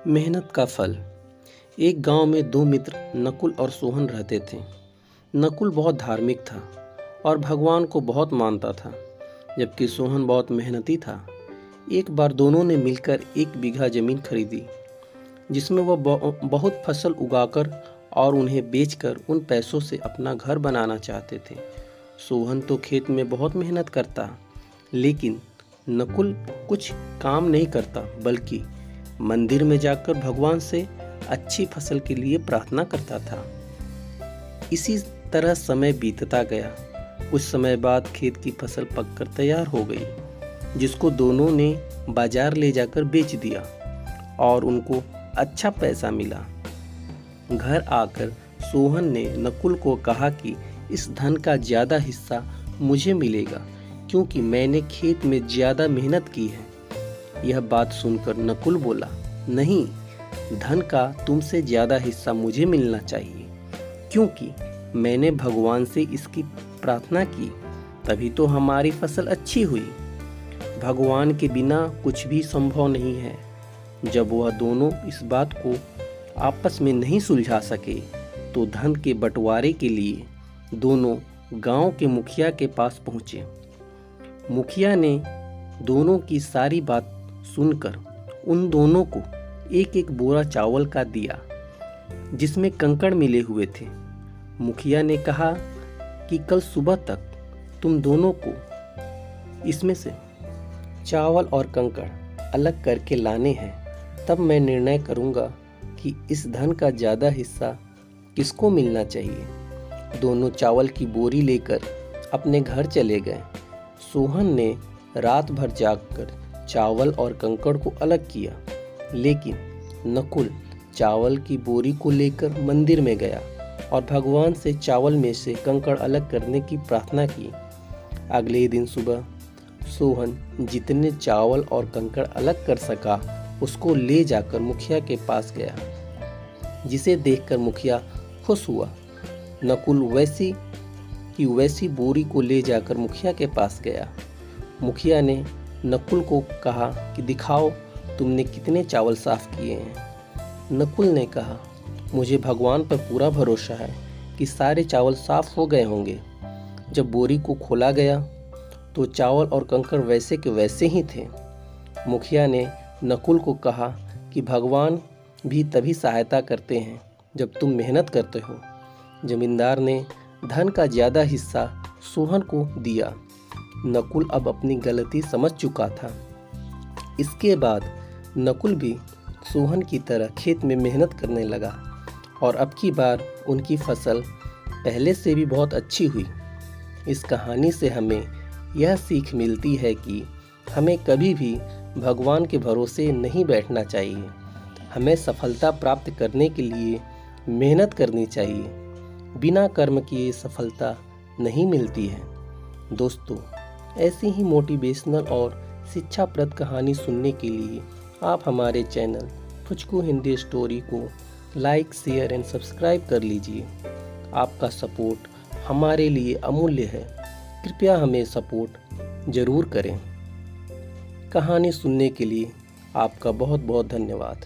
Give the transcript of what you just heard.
मेहनत का फल। एक गांव में दो मित्र नकुल और सोहन रहते थे। नकुल बहुत धार्मिक था और भगवान को बहुत मानता था, जबकि सोहन बहुत मेहनती था। एक बार दोनों ने मिलकर 1 बीघा जमीन खरीदी, जिसमें वह बहुत फसल उगाकर और उन्हें बेचकर उन पैसों से अपना घर बनाना चाहते थे। सोहन तो खेत में बहुत मेहनत करता, लेकिन नकुल कुछ काम नहीं करता, बल्कि मंदिर में जाकर भगवान से अच्छी फसल के लिए प्रार्थना करता था। इसी तरह समय बीतता गया। कुछ समय बाद खेत की फसल पककर तैयार हो गई, जिसको दोनों ने बाजार ले जाकर बेच दिया और उनको अच्छा पैसा मिला। घर आकर सोहन ने नकुल को कहा कि इस धन का ज़्यादा हिस्सा मुझे मिलेगा, क्योंकि मैंने खेत में ज़्यादा मेहनत की है। यह बात सुनकर नकुल बोला, नहीं, धन का तुमसे ज़्यादा हिस्सा मुझे मिलना चाहिए, क्योंकि मैंने भगवान से इसकी प्रार्थना की, तभी तो हमारी फसल अच्छी हुई। भगवान के बिना कुछ भी संभव नहीं है। जब वह दोनों इस बात को आपस में नहीं सुलझा सके, तो धन के बंटवारे के लिए दोनों गांव के मुखिया के पास पहुंचे। मुखिया ने दोनों की सारी बात सुनकर उन दोनों को एक एक बोरा चावल का दिया, जिसमें कंकड़ मिले हुए थे। मुखिया ने कहा कि कल सुबह तक तुम दोनों को इसमें से चावल और कंकड़ अलग करके लाने हैं, तब मैं निर्णय करूंगा कि इस धन का ज़्यादा हिस्सा किसको मिलना चाहिए। दोनों चावल की बोरी लेकर अपने घर चले गए। सोहन ने रात भर जागकर चावल और कंकड़ को अलग किया, लेकिन नकुल चावल की बोरी को लेकर मंदिर में गया और भगवान से चावल में से कंकड़ अलग करने की प्रार्थना की। अगले दिन सुबह सोहन जितने चावल और कंकड़ अलग कर सका, उसको ले जाकर मुखिया के पास गया, जिसे देखकर मुखिया खुश हुआ। नकुल वैसी की वैसी बोरी को ले जाकर मुखिया के पास गया। मुखिया ने नकुल को कहा कि दिखाओ तुमने कितने चावल साफ किए हैं। नकुल ने कहा, मुझे भगवान पर पूरा भरोसा है कि सारे चावल साफ हो गए होंगे। जब बोरी को खोला गया तो चावल और कंकड़ वैसे के वैसे ही थे। मुखिया ने नकुल को कहा कि भगवान भी तभी सहायता करते हैं जब तुम मेहनत करते हो। जमींदार ने धन का ज़्यादा हिस्सा सोहन को दिया। नकुल अब अपनी गलती समझ चुका था। इसके बाद नकुल भी सोहन की तरह खेत में मेहनत करने लगा और अब की बार उनकी फसल पहले से भी बहुत अच्छी हुई। इस कहानी से हमें यह सीख मिलती है कि हमें कभी भी भगवान के भरोसे नहीं बैठना चाहिए। हमें सफलता प्राप्त करने के लिए मेहनत करनी चाहिए। बिना कर्म किए सफलता नहीं मिलती है। दोस्तों, ऐसी ही मोटिवेशनल और शिक्षाप्रद कहानी सुनने के लिए आप हमारे चैनल पुचकू हिंदी स्टोरी को लाइक, शेयर एंड सब्सक्राइब कर लीजिए। आपका सपोर्ट हमारे लिए अमूल्य है। कृपया हमें सपोर्ट ज़रूर करें। कहानी सुनने के लिए आपका बहुत बहुत धन्यवाद।